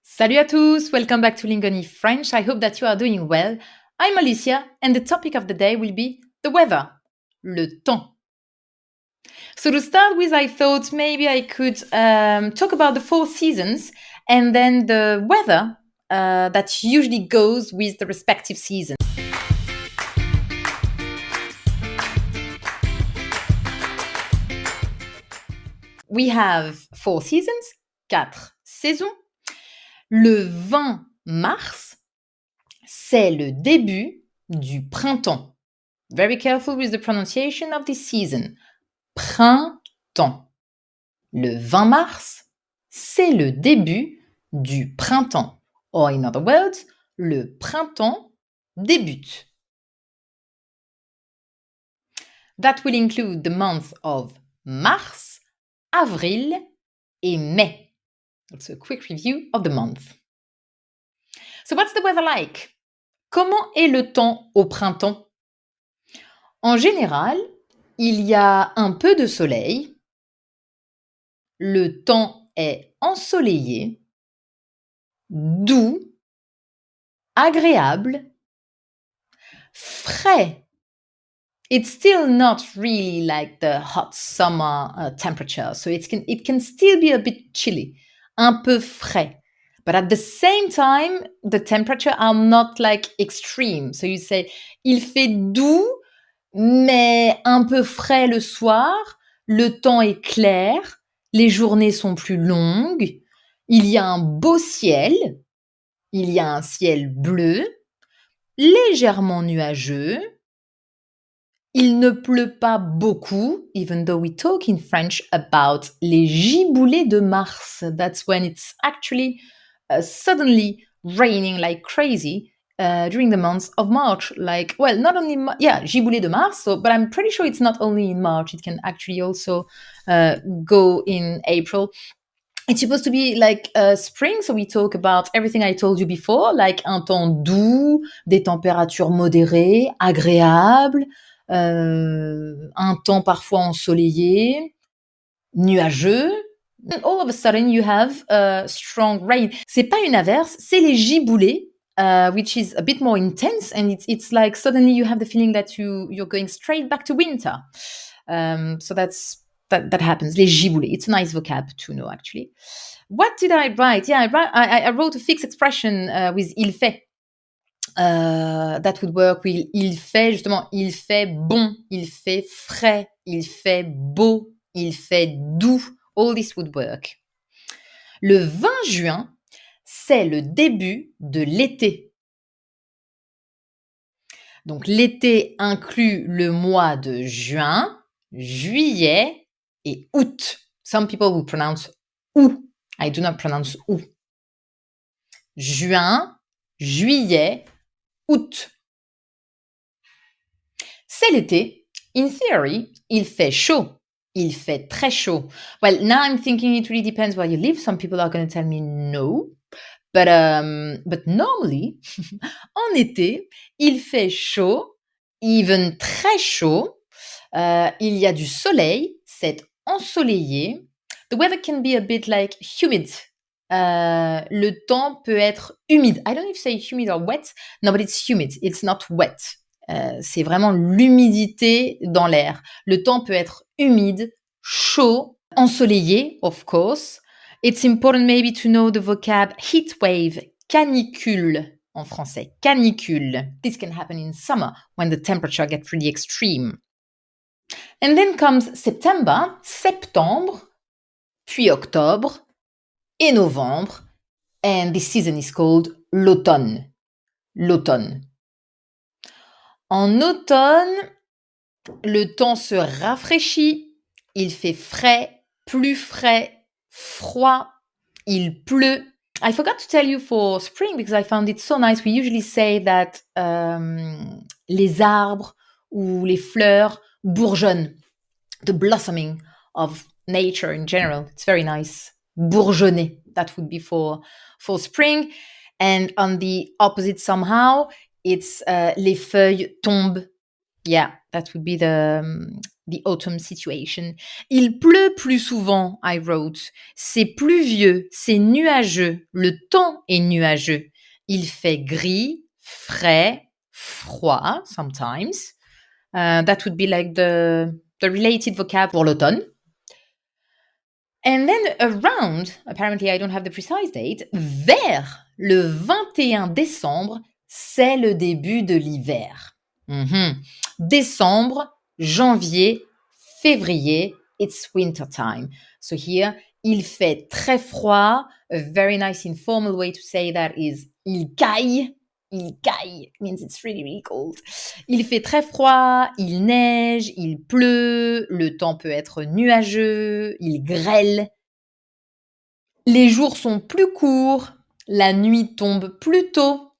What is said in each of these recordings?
Salut à tous, welcome back to Lingoni French. I hope that you are doing well. I'm Alicia and the topic of the day will be the weather, le temps. So to start with, I thought maybe I could talk about the 4 seasons and then the weather that usually goes with the respective season. We have 4 seasons, 4 saisons. Le 20 mars, c'est le début du printemps. Very careful with the pronunciation of this season. Printemps. Le 20 mars, c'est le début du printemps. Or in other words, le printemps débute. That will include the month of mars, avril et mai. That's a quick review of the month. So what's the weather like? Comment est le temps au printemps? En général, il y a un peu de soleil, le temps est ensoleillé, doux, agréable, frais. It's still not really like the hot summer temperature, so it can still be a bit chilly, un peu frais. But at the same time, the temperature are not like extreme. So you say, il fait doux, mais un peu frais le soir, le temps est clair, les journées sont plus longues, il y a un beau ciel, il y a un ciel bleu, légèrement nuageux, il ne pleut pas beaucoup, even though we talk in French about les giboulées de Mars. That's when it's actually suddenly raining like crazy during the month of March. Like, well, not only, giboulées de Mars, but I'm pretty sure it's not only in March. It can actually also go in April. It's supposed to be like spring, so we talk about everything I told you before, like un temps doux, des températures modérées, agréables, un temps parfois ensoleillé, nuageux. And all of a sudden, you have strong rain. C'est pas une averse, c'est les giboulées, which is a bit more intense, and it's like suddenly you have the feeling that you're going straight back to winter. So that happens. Les giboulées. It's a nice vocab to know, actually. What did I write? Yeah, I wrote a fixed expression with il fait. That would work with il fait, justement, il fait bon, il fait frais, il fait beau, il fait doux. All this would work. Le 20 juin, c'est le début de l'été. Donc, l'été inclut le mois de juin, juillet et août. Some people will pronounce août. I do not pronounce août. Juin, juillet, août. C'est l'été. In theory, il fait chaud. Il fait très chaud. Well, now I'm thinking it really depends where you live. Some people are going to tell me no. But normally, en été, il fait chaud, even très chaud. Il y a du soleil, c'est ensoleillé. The weather can be a bit like humid. Le temps peut être humide. I don't know if say humid or wet. No, but it's humid. It's not wet. C'est vraiment l'humidité dans l'air. Le temps peut être humide, chaud, ensoleillé, of course. It's important maybe to know the vocab heat wave, canicule en français, canicule. This can happen in summer when the temperature gets really extreme. And then comes septembre, puis octobre et novembre. And this season is called l'automne. L'automne. En automne, le temps se rafraîchit, il fait frais, plus frais, froid, il pleut. I forgot to tell you for spring because I found it so nice. We usually say that les arbres ou les fleurs bourgeonnent. The blossoming of nature in general. It's very nice. Bourgeonner, that would be for spring. And on the opposite somehow, it's les feuilles tombent. Yeah, that would be the autumn situation. Il pleut plus souvent, I wrote. C'est pluvieux, c'est nuageux. Le temps est nuageux. Il fait gris, frais, froid, sometimes. That would be like the related vocab pour l'automne. And then around, apparently I don't have the precise date, vers le 21 décembre, c'est le début de l'hiver. Décembre, janvier, février, it's winter time. So here, il fait très froid. A very nice informal way to say that is il caille. Il caille means it's really, really cold. Il fait très froid, il neige, il pleut, le temps peut être nuageux, il grêle. Les jours sont plus courts, la nuit tombe plus tôt.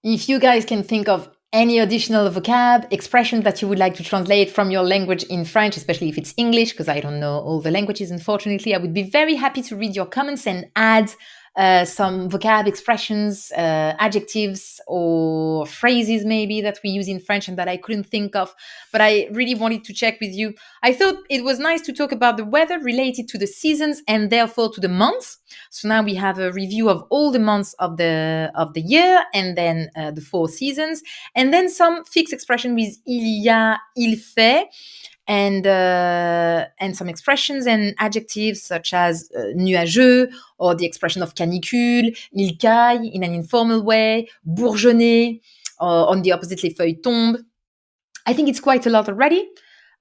If you guys can think of any additional vocab, expressions that you would like to translate from your language in French, especially if it's English, because I don't know all the languages, unfortunately, I would be very happy to read your comments and add some vocab expressions, adjectives, or phrases maybe that we use in French and that I couldn't think of. But I really wanted to check with you. I thought it was nice to talk about the weather related to the seasons and therefore to the months. So now we have a review of all the months of the year and then the 4 seasons, and then some fixed expression with il y a, il fait, and some expressions and adjectives such as nuageux, or the expression of canicule, il caille in an informal way, bourgeonner, or on the opposite, les feuilles tombent. I think it's quite a lot already.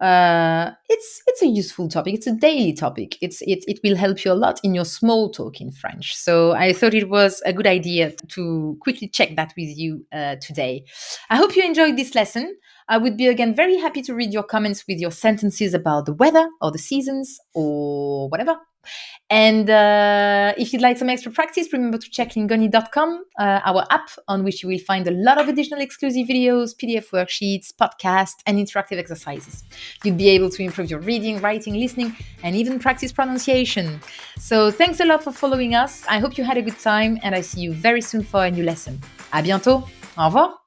It's a useful topic. It's a daily topic. It will help you a lot in your small talk in French. So I thought it was a good idea to quickly check that with you today. I hope you enjoyed this lesson. I would be again very happy to read your comments with your sentences about the weather or the seasons or whatever. And if you'd like some extra practice, remember to check lingoni.com, our app on which you will find a lot of additional exclusive videos, PDF worksheets, podcasts, and interactive exercises. You'll be able to improve your reading, writing, listening, and even practice pronunciation. So thanks a lot for following us. I hope you had a good time, and I see you very soon for a new lesson. À bientôt. Au revoir.